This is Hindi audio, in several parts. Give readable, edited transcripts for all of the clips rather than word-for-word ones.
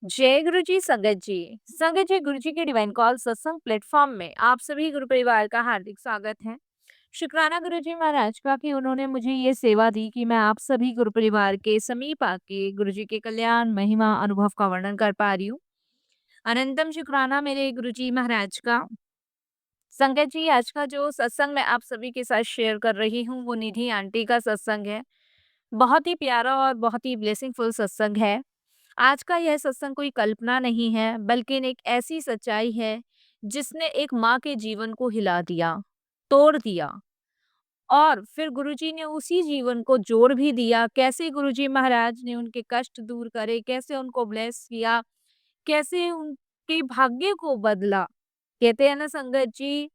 जय गुरु जी, संगत जी। संगत जी, गुरु जी के डिवाइन कॉल सत्संग प्लेटफॉर्म में आप सभी गुरु परिवार का हार्दिक स्वागत है। शुक्राना गुरु जी महाराज का कि उन्होंने मुझे ये सेवा दी कि मैं आप सभी गुरु परिवार के समीप आके गुरु जी के कल्याण महिमा अनुभव का वर्णन कर पा रही हूँ। अनंतम शुक्राना मेरे गुरु जी महाराज का। संगत जी, आज का जो सत्संग मैं आप सभी के साथ शेयर कर रही हूँ वो निधि आंटी का सत्संग है। बहुत ही प्यारा और बहुत ही ब्लेसिंगफुल सत्संग है। आज का यह सत्संग कोई कल्पना नहीं है, बल्कि एक ऐसी सच्चाई है जिसने एक माँ के जीवन को हिला दिया, तोड़ दिया और फिर गुरुजी ने उसी जीवन को जोड़ भी दिया। कैसे गुरुजी महाराज ने उनके कष्ट दूर करे, कैसे उनको ब्लेस किया, कैसे उनके भाग्य को बदला। कहते हैं ना संगत जी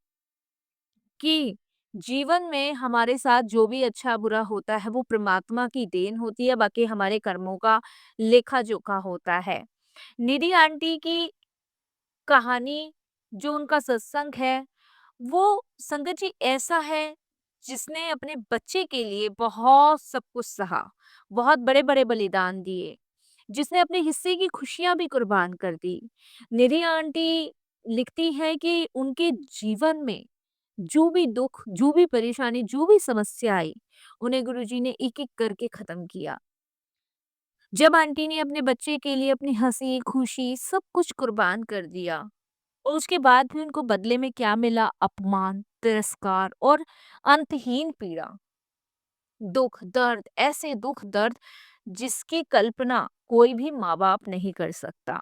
कि जीवन में हमारे साथ जो भी अच्छा बुरा होता है वो परमात्मा की देन होती है, बाकी हमारे कर्मों का लेखा जोखा होता है। निधि आंटी की कहानी, जो उनका सत्संग है, वो संगत जी ऐसा है जिसने अपने बच्चे के लिए बहुत सब कुछ सहा, बहुत बड़े-बड़े बलिदान दिए, जिसने अपने हिस्से की खुशियाँ भी कुर्बान कर दी। निधि आंटी लिखती हैं कि उनके जीवन में जो भी दुःख, जो भी परेशानी, जो भी समस्या आई, उन्हें गुरुजी ने एक-एक करके खत्म किया। जब आंटी ने अपने बच्चे के लिए अपनी हँसी, खुशी सब कुछ कुर्बान कर दिया और उसके बाद भी उनको बदले में क्या मिला? अपमान, तिरस्कार और अंतहीन पीड़ा। दुःख, दर्द, ऐसे दुःख, दर्द जिसकी कल्पना कोई भी माँ-बाप नहीं कर सकता।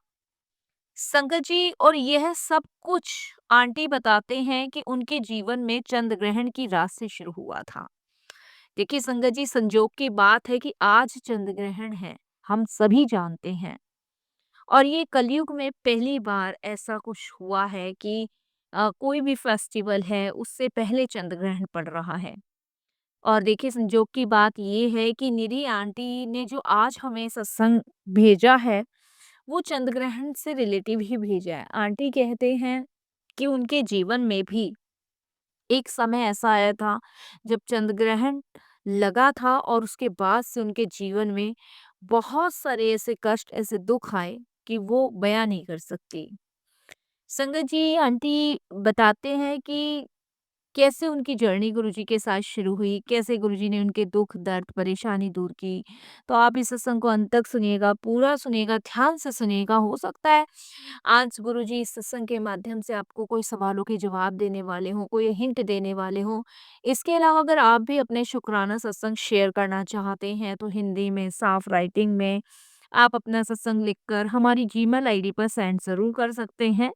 संगत जी, और यह सब कुछ आंटी बताते हैं कि उनके जीवन में चंद्र ग्रहण की रात से शुरू हुआ था। देखिए संगत जी, संजोग की बात है कि आज चंद्र ग्रहण है, हम सभी जानते हैं। और ये कलयुग में पहली बार ऐसा कुछ हुआ है कि कोई भी फेस्टिवल है उससे पहले चंद्र ग्रहण पड़ रहा है। और देखिए संजोग की बात ये है कि निधि आंटी ने जो आज हमें सत्संग भेजा है वो चंद्र ग्रहण से रिलेटिव ही भेजा है। आंटी कहते हैं कि उनके जीवन में भी एक समय ऐसा आया था जब चंद्र ग्रहण लगा था और उसके बाद से उनके जीवन में बहुत सारे ऐसे कष्ट, ऐसे दुख आए कि वो बयां नहीं कर सकती। संगत जी, आंटी बताते हैं कि कैसे उनकी जर्नी गुरुजी के साथ शुरू हुई, कैसे गुरुजी ने उनके दुख, दर्द, परेशानी दूर की। तो आप इस सत्संग को अंत तक सुनिएगा, पूरा सुनिएगा, ध्यान से सुनिएगा। हो सकता है आज गुरुजी इस सत्संग के माध्यम से आपको कोई सवालों के जवाब देने वाले हों, कोई हिंट देने वाले हों। इसके अलावा अगर आप भी अपने शुकराना सत्संग शेयर करना चाहते हैं, तो हिंदी में, साफ राइटिंग में आप अपना सत्संग लिखकर हमारी जीमेल आईडी पर सेंड ज़रूर कर सकते हैं।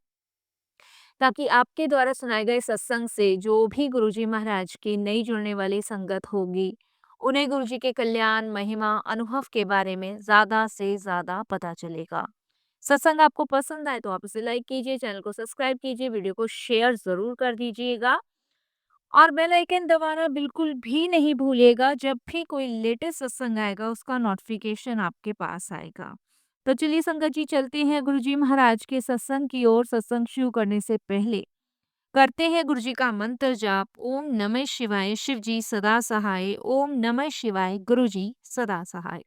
ताकि आपके द्वारा सुनाए गए सत्संग से जो भी गुरुजी महाराज की नई जुड़ने वाली संगत होगी, उन्हें गुरुजी के कल्याण, महिमा, अनुभव के बारे में ज़्यादा से ज़्यादा पता चलेगा। सत्संग आपको पसंद आए तो आप इसे लाइक कीजिए, चैनल को सब्सक्राइब कीजिए, वीडियो को शेयर ज़रूर कर दीजिएगा और बेल आइकन दबाना बिल्कुल भी नहीं भूलिएगा। जब भी कोई लेटेस्ट सत्संग आएगा उसका नोटिफिकेशन आपके पास आएगा। तो चलिए संगत जी, चलते हैं गुरुजी महाराज के सत्संग की ओर। सत्संग शुरू करने से पहले करते हैं गुरुजी का मंत्र जाप। ओम नमः शिवाय, शिव जी सदा सहाय। ओम नमः शिवाय, गुरुजी सदा सहाय।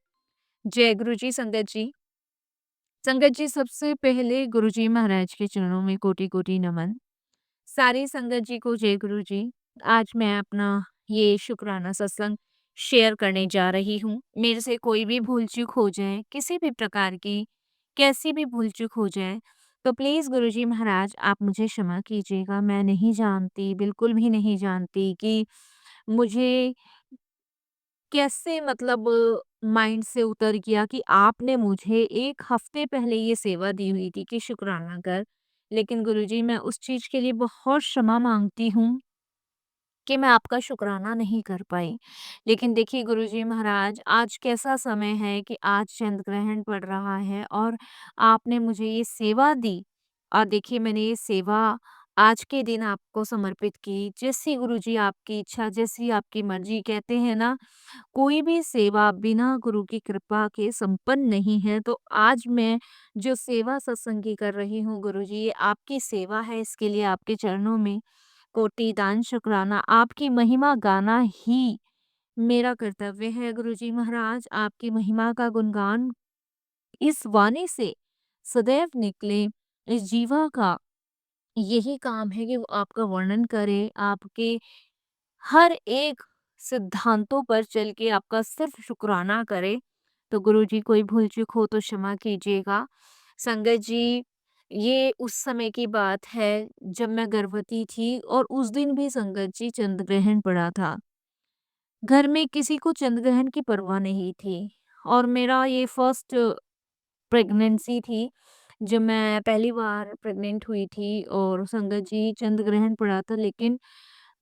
जय गुरुजी। संगत जी, सबसे पहले गुरुजी महाराज के चरणों में कोटि कोटि नमन। सारी संगत जी को जय गुरु जी। आज मैं अपना ये शुक्राना सत्संग शेयर करने जा रही हूँ। मेरे से कोई भी भूल चूक हो जाए, किसी भी प्रकार की कैसी भी भूल चूक हो जाए, तो प्लीज़ गुरुजी महाराज आप मुझे क्षमा कीजिएगा। मैं नहीं जानती, बिल्कुल भी नहीं जानती कि मुझे कैसे मतलब माइंड से उतर गया कि आपने मुझे 1 हफ्ते पहले ये सेवा दी हुई थी कि शुक्राना कर। लेकिन गुरुजी, मैं उस चीज़ के लिए बहुत क्षमा माँगती हूँ कि मैं आपका शुक्राना नहीं कर पाई। लेकिन देखिए गुरुजी महाराज, आज कैसा समय है कि आज चंद्र ग्रहण पड़ रहा है और आपने मुझे ये सेवा दी और देखिए मैंने ये सेवा आज के दिन आपको समर्पित की। जैसी गुरुजी आपकी इच्छा, जैसी आपकी मर्ज़ी। कहते हैं ना, कोई भी सेवा बिना गुरु की कृपा के संपन्न नहीं है। तो आज मैं जो सेवा सत्संग की कर रही हूँ गुरुजी, ये आपकी सेवा है। इसके लिए आपके चरणों में कोटि दान शुक्राना, आपकी महिमा गाना ही मेरा कर्तव्य है गुरुजी महाराज। आपकी महिमा का गुणगान इस वाणी से सदैव निकले। इस जीवा का यही काम है कि वो आपका वर्णन करे, आपके हर एक सिद्धांतों पर चल के आपका सिर्फ शुक्राना करे। तो गुरुजी कोई भूल-चूक हो तो क्षमा कीजिएगा। संगत जी, ये उस समय की बात है जब मैं गर्भवती थी और उस दिन भी संगत जी चंद्र ग्रहण पड़ा था। घर में किसी को चंद्र ग्रहण की परवाह नहीं थी और मेरा ये फर्स्ट प्रेगनेंसी थी, जब मैं पहली बार प्रेग्नेंट हुई थी और संगत जी चंद्र ग्रहण पड़ा था, लेकिन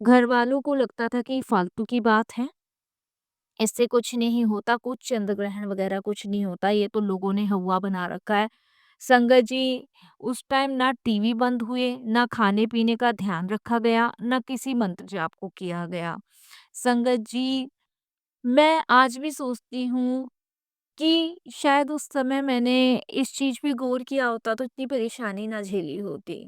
घर वालों को लगता था कि फालतू की बात है, इससे कुछ नहीं होता, कुछ चंद्र ग्रहण वगैरह कुछ नहीं होता, ये तो लोगों ने हवा बना रखा है। संगत जी, उस टाइम ना टीवी बंद हुए, ना खाने-पीने का ध्यान रखा गया, ना किसी मंत्र जाप को किया गया। संगत जी, मैं आज भी सोचती हूँ कि शायद उस समय मैंने इस चीज़ पे गौर किया होता तो इतनी परेशानी ना झेली होती।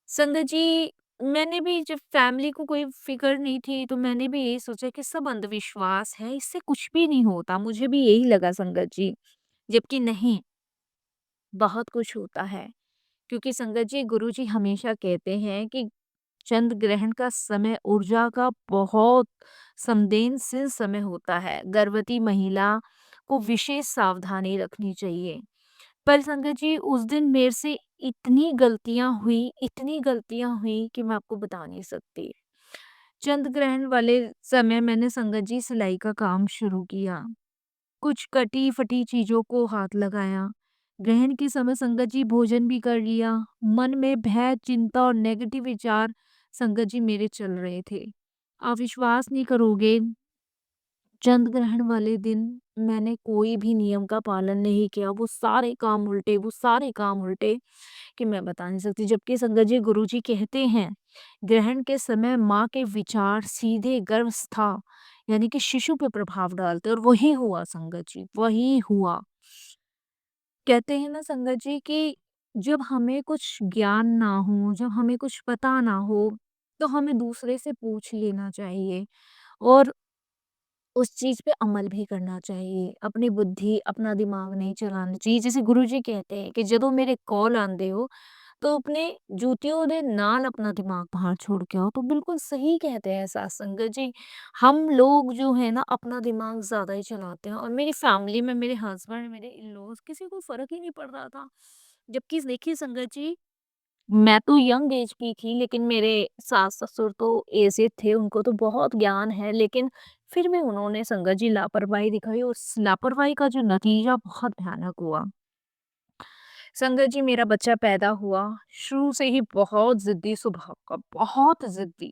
संगत जी, मैंने भी जब फैमिली को कोई फ़िक्र नहीं थी तो मैंने भी यही सोचा कि सब अंधविश्वास है, इससे कुछ भी नहीं होता। मुझे भी यही लगा संगत जी, जबकि नहीं, बहुत कुछ होता है। क्योंकि संगत जी, गुरुजी हमेशा कहते हैं कि चंद्र ग्रहण का समय ऊर्जा का बहुत संवेदनशील समय होता है। गर्भवती महिला को विशेष सावधानी रखनी चाहिए। पर संगत जी, उस दिन मेरे से इतनी गलतियाँ हुई कि मैं आपको बता नहीं सकती। चंद्र ग्रहण वाले समय मैंने संगत जी सिलाई का काम शुरू किया। कुछ कटी-फटी चीज़ों को हाथ लगाया। ग्रहण के समय संगत जी भोजन भी कर लिया। मन में भय, चिंता और नेगेटिव विचार संगत जी मेरे चल रहे थे। आप विश्वास नहीं करोगे, चंद्र ग्रहण वाले दिन मैंने कोई भी नियम का पालन नहीं किया। वो सारे काम उल्टे कि मैं बता नहीं सकती। जबकि संगत जी, गुरुजी कहते हैं, ग्रहण के समय माँ के विचार सीधे गर्भस्थ यानी कि शिशु पे प्रभाव डालते हैं और वही हुआ संगत जी, वही हुआ। कहते हैं ना संगत जी कि जब हमें कुछ ज्ञान ना हो, जब हमें कुछ पता ना हो, तो हमें दूसरे से पूछ लेना चाहिए और उस चीज़ पे अमल भी करना चाहिए। अपनी बुद्धि, अपना दिमाग नहीं चलाना चाहिए। जैसे गुरुजी कहते हैं कि ਜਦੋਂ ਮੇਰੇ कॉल आंदे हो तो अपने जूतियों दे नाल अपना दिमाग बाहर छोड़ के आओ। तो बिल्कुल सही कहते हैं साथ संगत जी। हम लोग जो है ना अपना दिमाग ज़्यादा ही चलाते हैं और मेरी फैमिली में मेरे हस्बैंड, मेरे इन-लॉज़ किसी को फ़र्क ही नहीं पड़ रहा था। जबकि देखिए संगत जी, मैं तो यंग एज की थी लेकिन मेरे सास-ससुर तो एजेड थे, उनको तो बहुत ज्ञान है, लेकिन फिर भी उन्होंने संगत जी लापरवाही दिखाई और उस लापरवाही का जो नतीजा बहुत भयानक हुआ। संगत जी, मेरा बच्चा पैदा हुआ, शुरू से ही बहुत ज़िद्दी स्वभाव का, बहुत ज़िद्दी।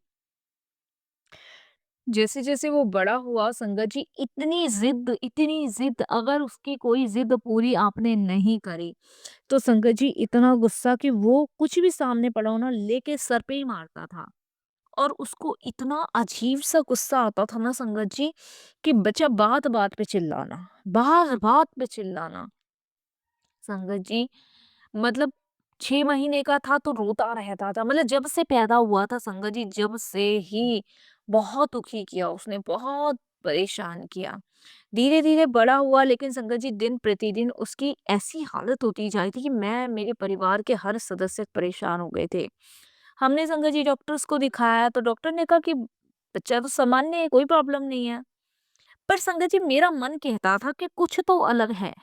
जैसे-जैसे वो बड़ा हुआ संगत जी, इतनी ज़िद, अगर उसकी कोई ज़िद पूरी आपने नहीं करी, तो संगत जी इतना गुस्सा कि वो कुछ भी सामने पड़ा हो ना लेके सर पे ही मारता था। और उसको इतना अजीब-सा गुस्सा आता था ना संगत जी, कि बच्चा बात-बात पे चिल्लाना, बात-बात पे चिल्लाना। संगत जी, मतलब 6 महीने का था तो रोता रहता था। मतलब जब से पैदा हुआ था संगत जी, जब से ही बहुत दुखी किया उसने, बहुत परेशान किया। धीरे-धीरे बड़ा हुआ लेकिन संगत जी दिन-प्रतिदिन उसकी ऐसी हालत होती जा रही थी कि मैं, मेरे परिवार के हर सदस्य परेशान हो गए थे। हमने संगत जी डॉक्टर्स को दिखाया तो डॉक्टर ने कहा कि बच्चा तो सामान्य है, कोई प्रॉब्लम नहीं है। पर संगत जी, मेरा मन कहता था कि कुछ तो अलग है।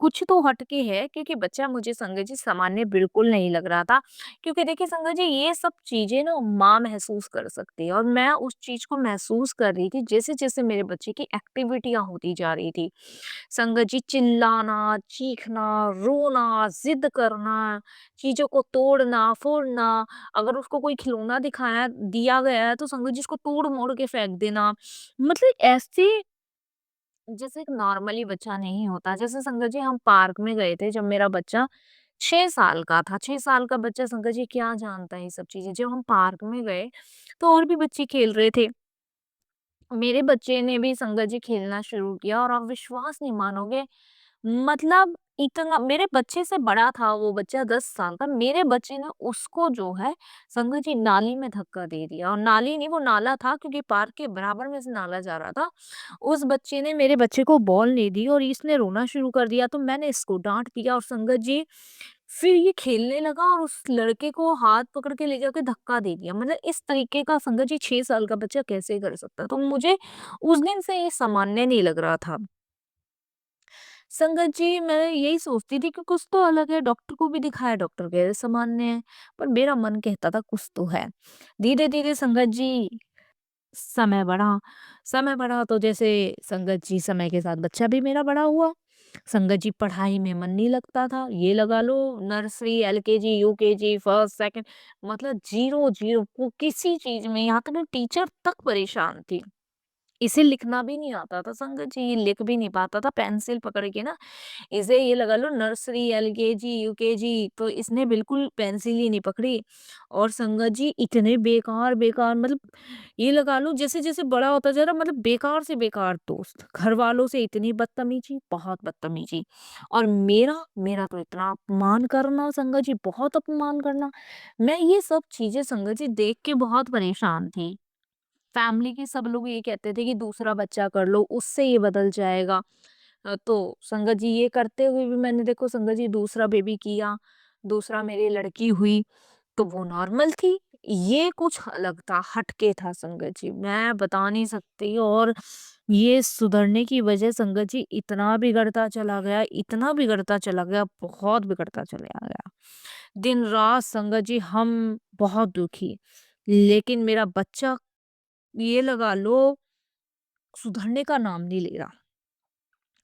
कुछ तो हटके है, क्योंकि बच्चा मुझे संगत जी सामान्य बिल्कुल नहीं लग रहा था। क्योंकि देखिए संगत जी, ये सब चीज़ें ना माँ महसूस कर सकती है और मैं उस चीज़ को महसूस कर रही थी जैसे-जैसे मेरे बच्चे की एक्टिविटियाँ होती जा रही थी। संगत जी, चिल्लाना, चीखना, रोना, ज़िद करना, चीज़ों को तोड़ना, फोड़ना, अगर उसको कोई खिलौना दिया गया है तो संगत जी उसको तोड़-मोड़ के फेंक देना। मतलब ऐसे जैसे एक नॉर्मली बच्चा नहीं होता। जैसे संगत जी, हम पार्क में गए थे जब मेरा बच्चा 6 साल का था। 6 साल का बच्चा संगत जी क्या जानता है ये सब चीज़ें। जब हम पार्क में गए तो और भी बच्चे खेल रहे थे। मेरे बच्चे ने भी संगत जी खेलना शुरू किया और आप विश्वास नहीं मानोगे, मतलब इतना मेरे बच्चे से बड़ा था वो बच्चा 10 साल का, मेरे बच्चे ने उसको जो है संगत जी नाली में धक्का दे दिया और नाली नहीं वो नाला था क्योंकि पार्क के बराबर में से नाला जा रहा था। उस बच्चे ने मेरे बच्चे को बॉल नहीं दी और इसने रोना शुरू कर दिया तो मैंने इसको डाँट दिया और संगत जी फिर ये खेलने लगा और उस लड़के को हाथ पकड़ के ले जाके धक्का दे दिया। मतलब इस तरीके का संगत जी 6 साल का बच्चा कैसे कर सकता है? तो मुझे उस दिन से ये सामान्य नहीं लग रहा था। संगत जी, मैं यही सोचती थी कि कुछ तो अलग है, डॉक्टर को भी दिखाया, डॉक्टर कह रहे सामान्य है, पर मेरा मन कहता था कुछ तो है। धीरे-धीरे संगत जी समय बढ़ा, समय बढ़ा तो जैसे संगत जी समय के साथ बच्चा भी मेरा बड़ा हुआ। संगत जी पढ़ाई में मन नहीं लगता था, ये लगा लो nursery, LKG, UKG, first, second मतलब 0-0 को किसी चीज़ में यहाँ तक कि टीचर तक परेशान थी। इसे लिखना भी नहीं आता था संगत जी, ये लिख भी नहीं पाता था पेंसिल पकड़ के ना इसे ये लगा लो नर्सरी, एलकेजी, यूकेजी तो इसने बिल्कुल पेंसिल ही नहीं पकड़ी और संगत जी इतने बेकार बेकार मतलब ये लगा लो जैसे-जैसे बड़ा होता जा रहा मतलब बेकार से बेकार दोस्त। घरवालों से इतनी बदतमीज़ी, बहुत बदतमीज़ी और मेरा मेरा तो इतना अपमान करना संगत जी, बहुत अपमान करना। मैं ये सब चीज़ें संगत जी देख के बहुत परेशान थी। फैमिली के सब लोग ये कहते थे कि दूसरा बच्चा कर लो, उससे ये बदल जाएगा। तो संगत जी ये करते हुए भी मैंने देखो संगत जी दूसरा बेबी किया, दूसरा मेरी लड़की हुई, तो वो नॉर्मल थी। ये कुछ अलग था, हटके था संगत जी, मैं बता नहीं सकती और ये सुधरने की वजह संगत जी इतना बिगड़ता चला गया, इतना बिगड़ता चला गया, बहुत बिगड़ता चला गया। दिन-रात संगत जी हम बहुत दुखी, लेकिन मेरा बच्चा ये लगा लो सुधरने का नाम नहीं ले रहा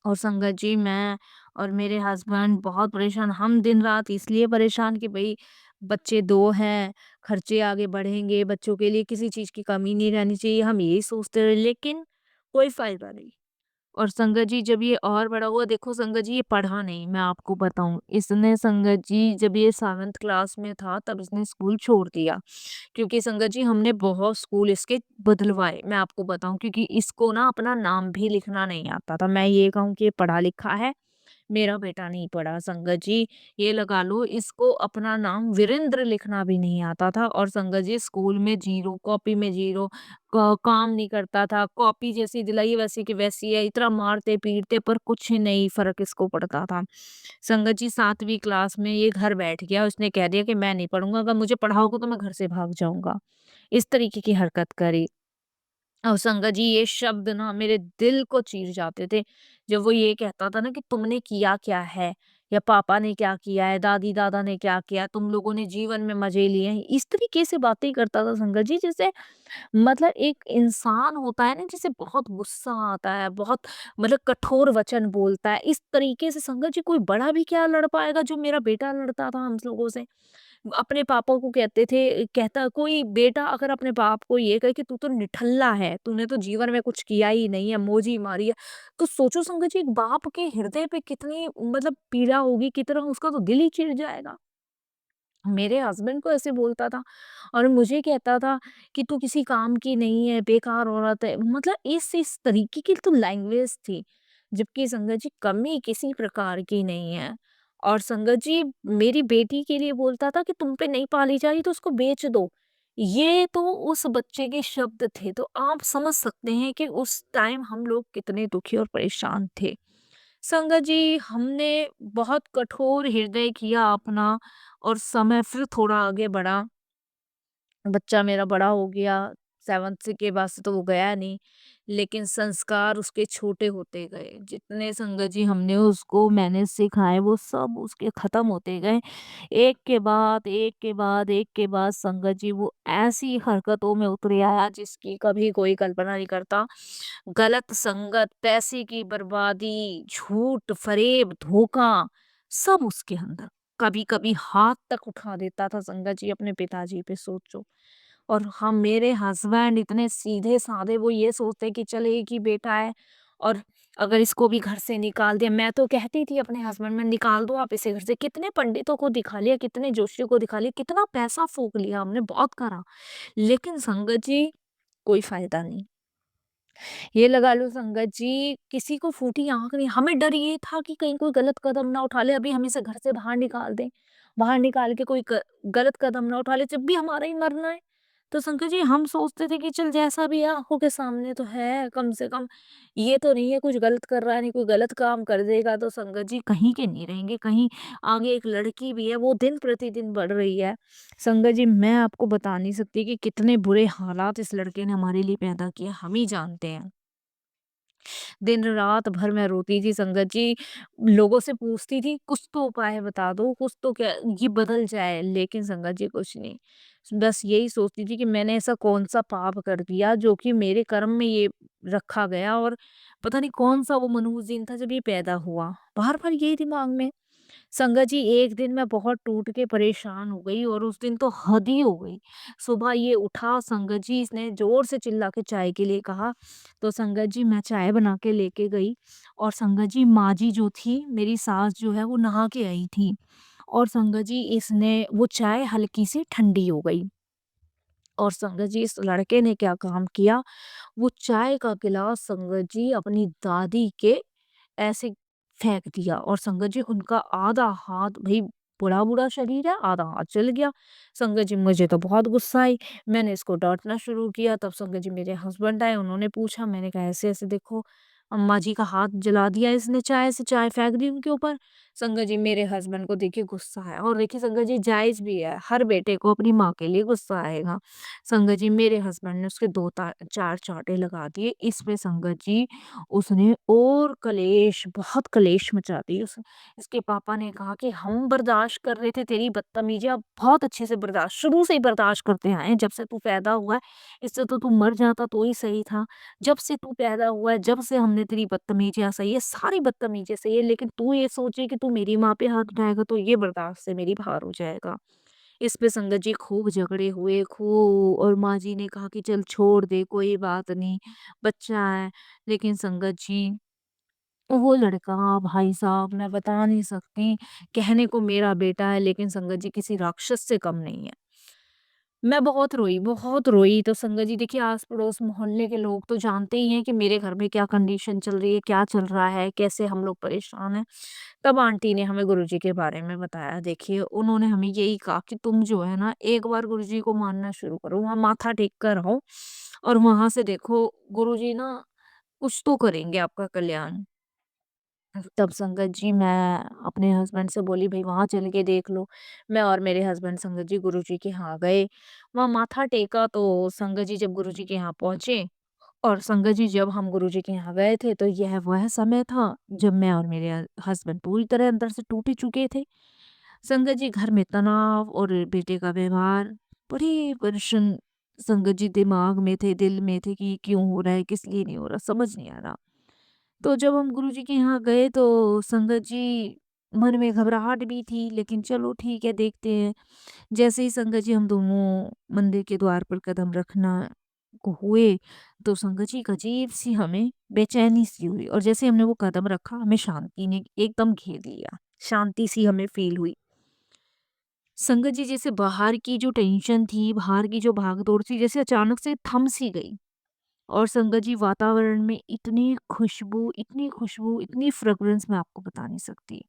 और संगत जी मैं और मेरे हस्बैंड बहुत परेशान हम दिन रात इसलिए परेशान कि भाई बच्चे 2 हैं खर्चे आगे बढ़ेंगे बच्चों के लिए किसी चीज की कमी नहीं रहनी चाहिए हम यही सोचते रहे लेकिन कोई फायदा नहीं और संगत जी जब ये और बड़ा हुआ देखो संगत जी ये पढ़ा नहीं मैं आपको बताऊं इसने संगत जी जब ये 7th क्लास में था तब इसने स्कूल छोड़ दिया क्योंकि संगत जी हमने बहुत स्कूल इसके बदलवाए मैं आपको बताऊं क्योंकि इसको ना अपना नाम भी लिखना नहीं आता था मैं ये कहूँ कि ये पढ़ा लिखा है मेरा बेटा नहीं पढ़ा संगत जी ये लगा लो इसको अपना नाम वीरेंद्र लिखना भी नहीं आता था और संगत जी स्कूल में जीरो कॉपी में जीरो काम नहीं करता था कॉपी जैसी दिलाई वैसी की वैसी है इतना मारते पीटते पर कुछ नहीं फर्क इसको पड़ता था संगत जी 7वीं क्लास में ये घर बैठ गया उसने कह दिया कि मैं नहीं पढ़ूंगा अगर मुझे पढ़ाओगे तो मैं घर से भाग जाऊंगा इस तरीके की हरकत करी और संगत जी ये शब्द ना मेरे दिल को चीर जाते थे जब वो ये कहता था ना कि तुमने किया क्या है या पापा ने क्या किया है दादी दादा ने क्या किया तुम लोगों ने जीवन में मजे लिए हैं इस तरीके से बातें करता था संगत जी जैसे मतलब एक इंसान होता है ना जिसे बहुत गुस्सा आता है बहुत मतलब कठोर वचन बोलता है इस तरीके से संगत जी कोई बड़ा भी क्या लड़ पाएगा जो मेरा बेटा लड़ता था हम लोगों से अपने पापा को कहते थे कहता कोई बेटा अगर अपने बाप को ये कहे कि तू तो निठल्ला है तूने तो जीवन में कुछ किया ही नहीं है मौजी मारी है तो सोचो संगत जी एक बाप के हृदय पे कितनी मतलब पीड़ा होगी कितना उसका तो दिल ही चिढ़ जाएगा मेरे हस्बैंड को ऐसे बोलता था और मुझे कहता था कि तू किसी काम की नहीं है बेकार औरत है मतलब इस तरीके की तो लैंग्वेज थी जबकि संगत जी कमी किसी प्रकार की नहीं है और संगत जी मेरी बेटी के लिए बोलता था कि तुम पे नहीं पाली जा रही तो उसको बेच दो ये तो उस बच्चे के शब्द थे तो आप समझ सकते हैं कि उस टाइम हम लोग कितने दुखी और परेशान थे संगत जी हमने बहुत कठोर हृदय किया अपना और समय फिर थोड़ा आगे बढ़ा बच्चा मेरा बड़ा हो गया 7th से के बाद से तो वो गया नहीं लेकिन संस्कार उसके छोटे होते गए जितने संगत जी हमने उसको मैनेज सिखाए वो सब उसके खत्म होते गए एक के बाद एक के बाद एक के बाद संगत जी वो ऐसी हरकतों में उतरे आया जिसकी कभी कोई कल्पना नहीं करता गलत संगत पैसे की बर्बादी झूठ फरेब धोखा सब उसके अंदर कभी कभी हाथ तक उठा देता था संगत जी अपने पिताजी पे सोचो और हम मेरे हस्बैंड इतने सीधे साधे वो ये सोचते कि चल एक ही बेटा है और अगर इसको भी घर से निकाल दिया मैं तो कहती थी अपने हस्बैंड में निकाल दो आप इसे घर से कितने पंडितों को दिखा लिया कितने जोशियों को दिखा लिया कितना पैसा फूक लिया हमने बहुत करा लेकिन संगत जी कोई फायदा नहीं ये लगा लो संगत जी, किसी को फूटी आँख नहीं, हमें डर ये था कि कहीं कोई गलत कदम ना उठा ले, अभी हम इसे घर से बाहर निकाल दें। बाहर निकाल के कोई गलत कदम ना उठा ले, जब भी हमारा ही मरना है। तो संगत जी हम सोचते थे कि चल जैसा भी है आँखों के सामने तो है, कम से कम ये तो नहीं है कुछ गलत कर रहा है, नहीं कोई गलत काम कर देगा तो संगत जी कहीं के नहीं रहेंगे, कहीं आगे एक लड़की भी है वो दिन प्रतिदिन बढ़ रही है। संगत जी मैं आपको बता नहीं सकती कि कितने बुरे हालात इस लड़के ने हमारे लिए पैदा किए, हम ही जानते हैं। दिन रात भर मैं रोती थी संगत जी, लोगों से पूछती थी कुछ तो उपाय बता दो, कुछ तो क्या ये बदल जाए, लेकिन संगत जी कुछ नहीं। बस यही सोचती थी कि मैंने ऐसा कौन-सा पाप कर दिया जो कि मेरे कर्म में ये रखा गया और पता नहीं कौन-सा वो मनहूस दिन था जब ये पैदा हुआ। बार-बार यही दिमाग में। संगत जी एक दिन मैं बहुत टूट के परेशान हो गई और उस दिन तो हद ही हो गई। सुबह ये उठा संगत जी, इसने ज़ोर से चिल्ला के चाय के लिए कहा, तो संगत जी मैं चाय बना के लेके गई और संगत जी माँ जी जो थी, मेरी सास जो है वो नहा के आई थी और संगत जी इसने वो चाय हल्की सी ठंडी हो गई और संगत जी इस लड़के ने क्या काम किया, वो चाय का गिलास संगत जी अपनी दादी के ऐसे फेंक दिया और संगत जी उनका आधा हाथ, भई बूढ़ा-बूढ़ा शरीर है, आधा हाथ जल गया। संगत जी मुझे तो बहुत गुस्सा आई, मैंने इसको डाँटना शुरू किया, तब संगत जी मेरे हस्बैंड आए, उन्होंने पूछा, मैंने कहा ऐसे-ऐसे देखो अम्मा जी का हाथ जला दिया इसने चाय से, चाय फेंक दी उनके ऊपर। संगत जी मेरे हस्बैंड को देखिए गुस्सा आया और देखिए संगत जी जायज़ भी है, हर बेटे को अपनी माँ के लिए गुस्सा आएगा। संगत जी मेरे हस्बैंड ने उसके 2 4 चाँटे लगा दिए, इसमें संगत जी उसने और कलेश, बहुत कलेश मचा दी। उस इसके पापा ने कहा कि हम बर्दाश्त कर रहे थे तेरी बदतमीज़ी, अब बहुत अच्छे से बर्दाश्त, शुरू से ही बर्दाश्त करते आए हैं, जब से तू पैदा हुआ है, इससे तो तू मर जाता तो ही सही था। जब से तू पैदा हुआ है, जब से हमने तेरी बदतमीज़ियाँ सही है, सारी बदतमीज़ियाँ सही है, लेकिन तू ये सोचे कि तू मेरी माँ पे हाथ उठाएगा तो ये बर्दाश्त से मेरी बाहर हो जाएगा। इस पे संगत जी खूब झगड़े हुए, खूब, और माँ जी ने कहा कि चल छोड़ दे, कोई बात नहीं, बच्चा है। लेकिन संगत जी वो लड़का, भाई साहब मैं बता नहीं सकती, कहने को मेरा बेटा है लेकिन संगत जी किसी राक्षस से कम नहीं है। मैं बहुत रोई, बहुत रोई, तो संगत जी देखिए आस-पड़ोस मोहल्ले के लोग तो जानते ही हैं कि मेरे घर में क्या कंडीशन चल रही है, क्या चल रहा है, कैसे हम लोग परेशान हैं। तब आंटी ने हमें गुरुजी के बारे में बताया। देखिए उन्होंने हमें यही कहा कि तुम जो है ना एक बार गुरुजी को मानना शुरू करो, वहाँ माथा टेक कर आओ और वहाँ से देखो गुरुजी ना कुछ तो करेंगे आपका कल्याण। तब संगत जी मैं अपने हस्बैंड से बोली, भई वहाँ चल के देख लो। मैं और मेरे हस्बैंड संगत जी गुरुजी के यहाँ गए। वहाँ माथा टेका तो संगत जी जब गुरुजी के यहाँ पहुँचे और संगत जी जब हम गुरुजी के यहाँ गए थे तो यह वह समय था जब मैं और मेरे हस्बैंड पूरी तरह अंदर से टूट ही चुके थे। संगत जी घर में तनाव और बेटे का व्यवहार, बड़ी टेंशन संगत जी दिमाग में थे, दिल में थे कि ये क्यों हो रहा है, किस लिए नहीं हो रहा, समझ नहीं आ रहा। तो जब हम गुरुजी के यहाँ गए तो संगत जी मन में घबराहट भी थी, लेकिन चलो ठीक है देखते हैं। जैसे ही संगत जी हम दोनों मंदिर के द्वार पर कदम रखना को हुए तो संगत जी एक अजीब सी हमें बेचैनी सी हुई और जैसे हमने वो कदम रखा हमें शांति ने एकदम घेर लिया, शांति सी हमें फील हुई। संगत जी जैसे बाहर की जो टेंशन थी, बाहर की जो भागदौड़ थी, जैसे अचानक से थम सी गई। और संगत जी वातावरण में इतनी खुशबू, इतनी फ्रेग्रेंस मैं आपको बता नहीं सकती।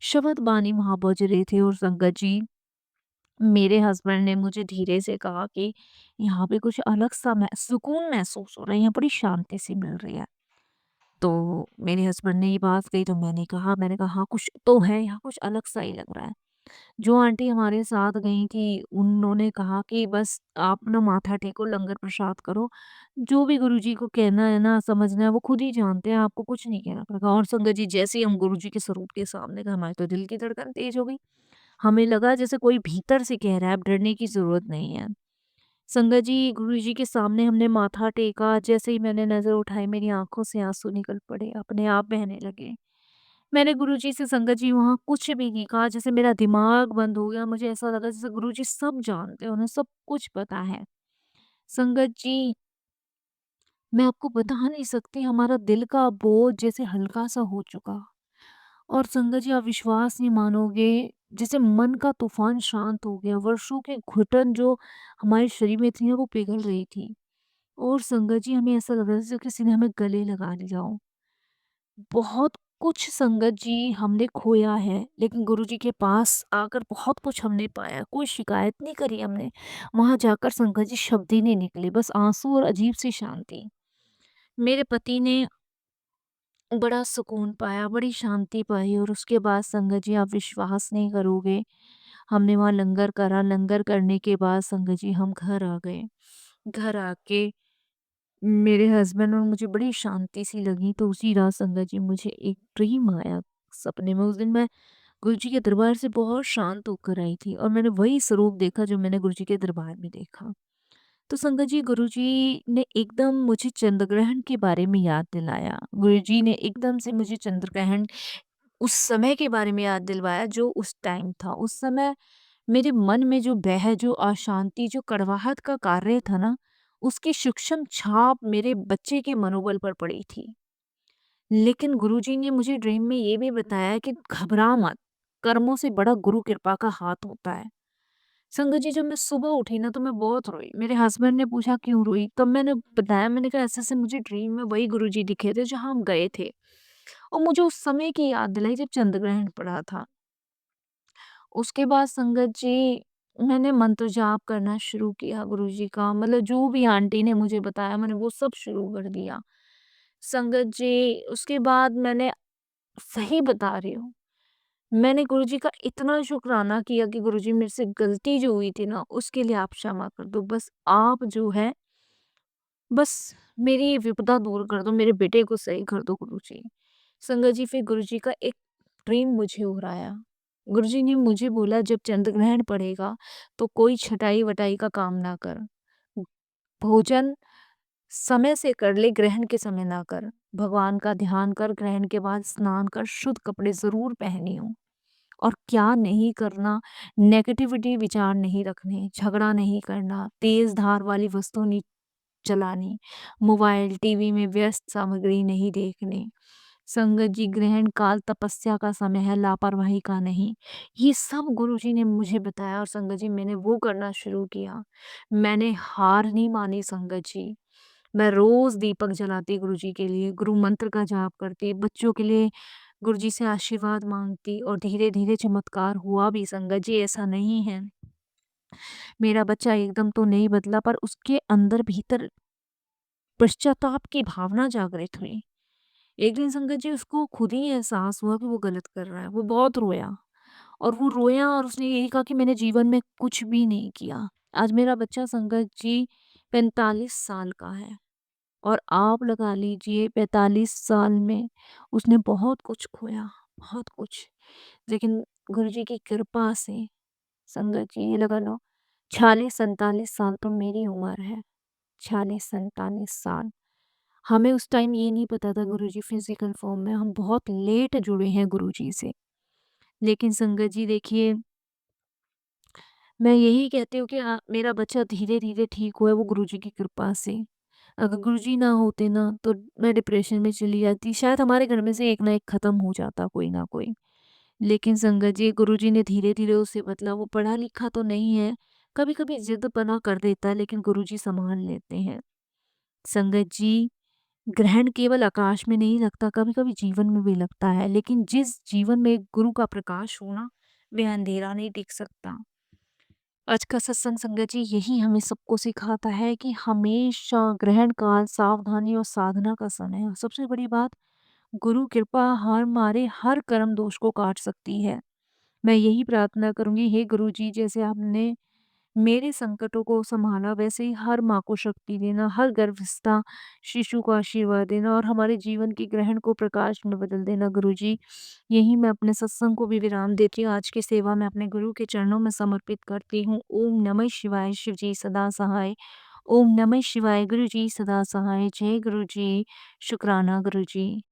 शबद बानी वहाँ बज रहे थे और संगत जी मेरे हस्बैंड ने मुझे धीरे से कहा कि यहाँ पे कुछ अलग सा सुकून महसूस हो रहा है, यहाँ बड़ी शांति सी मिल रही है। तो मेरे हस्बैंड ने ये बात कही तो मैंने कहा हाँ कुछ तो है यहाँ, कुछ अलग सा ही लग रहा है। जो आंटी हमारे साथ गई थी, उन्होंने कहा कि बस आप ना माथा टेको, लंगर प्रसाद करो। जो भी गुरुजी को कहना है ना, समझना है, वो खुद ही जानते हैं, आपको कुछ नहीं कहना पड़ेगा। और संगत जी जैसे ही हम गुरुजी के स्वरूप के सामने गए, हमारे तो दिल की धड़कन तेज हो गई। हमें लगा जैसे कोई भीतर से कह रहा है, अब डरने की ज़रूरत नहीं है। संगत जी गुरुजी के सामने हमने माथा टेका, जैसे ही मैंने नज़र उठाई, मेरी आँखों से आँसू निकल पड़े, अपने आप बहने लगे। मैंने गुरुजी से संगत जी वहाँ कुछ भी नहीं कहा, जैसे मेरा दिमाग बंद हो गया, मुझे ऐसा लगा जैसे गुरुजी सब जानते हैं, उन्हें सब कुछ पता है। संगत जी मैं आपको बता नहीं सकती, हमारा दिल का बोझ जैसे हल्का-सा हो चुका और संगत जी आप विश्वास नहीं मानोगे, जैसे मन का तूफ़ान शांत हो गया, वर्षों की घुटन जो हमारे शरीर में थी ना वो पिघल रही थी। और संगत जी हमें ऐसा लग रहा था जैसे किसी ने हमें गले लगा लिया हो। बहुत कुछ संगत जी हमने खोया है, लेकिन गुरुजी के पास आकर बहुत कुछ हमने पाया। कोई शिकायत नहीं करी हमने। वहाँ जाकर संगत जी शब्द ही नहीं निकले, बस आँसू और अजीब-सी शांति। मेरे पति ने बड़ा सुकून पाया, बड़ी शांति पाई और उसके बाद संगत जी आप विश्वास नहीं करोगे, हमने वहाँ लंगर करा, लंगर करने के बाद संगत जी हम घर आ गए। घर आके मेरे हस्बैंड और मुझे बड़ी शांति सी लगी, तो उसी रात संगत जी मुझे एक ड्रीम आया सपने में। उस दिन मैं गुरुजी के दरबार से बहुत शांत होकर आई थी और मैंने वही स्वरूप देखा जो मैंने गुरुजी के दरबार में देखा। तो संगत जी गुरुजी ने एकदम मुझे चंद्रग्रहण के बारे में याद दिलाया। गुरुजी ने एकदम से मुझे चंद्रग्रहण उस समय के बारे में याद दिलवाया जो उस टाइम था। उस समय मेरे मन में जो भय, जो अशांति, जो कड़वाहट का कार्य था ना, उसकी सूक्ष्म छाप मेरे बच्चे के मनोबल पर पड़ी थी। लेकिन गुरुजी ने मुझे ड्रीम में ये भी बताया कि घबरा मत, कर्मों से बड़ा गुरु कृपा का हाथ होता है। संगत जी जब मैं सुबह उठी ना तो मैं बहुत रोई। मेरे हस्बैंड ने पूछा क्यों रोई? तब मैंने बताया, मैंने कहा ऐसे-ऐसे मुझे ड्रीम में वही गुरुजी दिखे थे जहाँ हम गए थे और मुझे उस समय की याद दिलाई जब चंद्रग्रहण पड़ा था। उसके बाद संगत जी मैंने मंत्र जाप करना शुरू किया गुरुजी का, मतलब जो भी आंटी ने मुझे बताया मैंने वो सब शुरू कर दिया। संगत जी उसके बाद मैंने, सही बता रही हूँ, मैंने गुरुजी का इतना शुक्राना किया कि गुरुजी मेरे से गलती जो हुई थी ना उसके लिए आप क्षमा कर दो। बस आप जो है, बस मेरी ये विपदा दूर कर दो, मेरे बेटे को सही कर दो गुरुजी। संगत जी फिर गुरुजी का एक ड्रीम मुझे और आया। गुरुजी ने मुझे बोला जब चंद्रग्रहण पड़ेगा तो कोई छटाई-वटाई का काम ना कर। भोजन समय से कर ले, ग्रहण के समय ना कर। भगवान का ध्यान कर, ग्रहण के बाद स्नान कर, शुद्ध कपड़े ज़रूर पहनियो। और क्या नहीं करना, नेगेटिविटी विचार नहीं रखने, झगड़ा नहीं करना, तेज़ धार वाली वस्तु नहीं चलानी, मोबाइल, टीवी में व्यस्त सामग्री नहीं देखनी। संगत जी ग्रहण काल तपस्या का समय है, लापरवाही का नहीं। ये सब गुरुजी ने मुझे बताया और संगत जी मैंने वो करना शुरू किया। मैंने हार नहीं मानी संगत जी। मैं रोज़ दीपक जलाती गुरुजी के लिए, गुरु मंत्र का जाप करती, बच्चों के लिए गुरुजी से आशीर्वाद माँगती और धीरे-धीरे चमत्कार हुआ भी संगत जी, ऐसा नहीं है। मेरा बच्चा एकदम तो नहीं बदला पर उसके अंदर भीतर पश्चाताप की भावना जागृत हुई। एक दिन संगत जी उसको खुद ही एहसास हुआ कि वो गलत कर रहा है। वो बहुत रोया और वो रोया और उसने यही कहा कि मैंने जीवन में कुछ भी नहीं किया। आज मेरा बच्चा संगत जी 45 साल का है और आप लगा लीजिए 45 साल में उसने बहुत कुछ खोया, बहुत कुछ। लेकिन गुरुजी की कृपा से संगत जी ये लगा लो 46-47 साल तो मेरी उम्र है। 46-47 साल। हमें उस टाइम ये नहीं पता था गुरुजी फिज़िकल फ़ॉर्म में, हम बहुत लेट जुड़े हैं गुरुजी से। लेकिन संगत जी देखिए, मैं यही कहती हूँ कि मेरा बच्चा धीरे-धीरे ठीक हुआ है वो गुरुजी की कृपा से। अगर गुरुजी ना होते ना तो मैं डिप्रेशन में चली जाती। शायद हमारे घर में से एक ना एक ख़त्म हो जाता कोई ना कोई। लेकिन संगत जी गुरुजी ने धीरे-धीरे उसे बदला। वो पढ़ा-लिखा तो नहीं है, कभी-कभी ज़िद्दपना कर देता है लेकिन गुरुजी सँभाल लेते हैं। संगत जी ग्रहण केवल आकाश में नहीं लगता, कभी-कभी जीवन में भी लगता है, लेकिन जिस जीवन में गुरु का प्रकाश हो ना, वह अंधेरा नहीं टिक सकता। आज का सत्संग संगत जी यही हमें सबको सिखाता है कि हमेशा ग्रहण काल सावधानी और साधना का समय है। और सबसे बड़ी बात, गुरु कृपा हमारे हर कर्म दोष को काट सकती है। मैं यही प्रार्थना करूँगी, हे गुरुजी जैसे आपने मेरे संकटों को सँभाला वैसे ही हर माँ को शक्ति देना, हर गर्भस्था शिशु को आशीर्वाद देना और हमारे जीवन की ग्रहण को प्रकाश में बदल देना गुरुजी। यही मैं अपने सत्संग को भी विराम देती हूँ। आज की सेवा मैं अपने गुरु के चरणों में समर्पित करती हूँ। ओम नमः शिवाय, शिव जी सदा सहाय। ओम नमः शिवाय, गुरुजी सदा सहाय। जय गुरुजी, शुक्राना गुरुजी।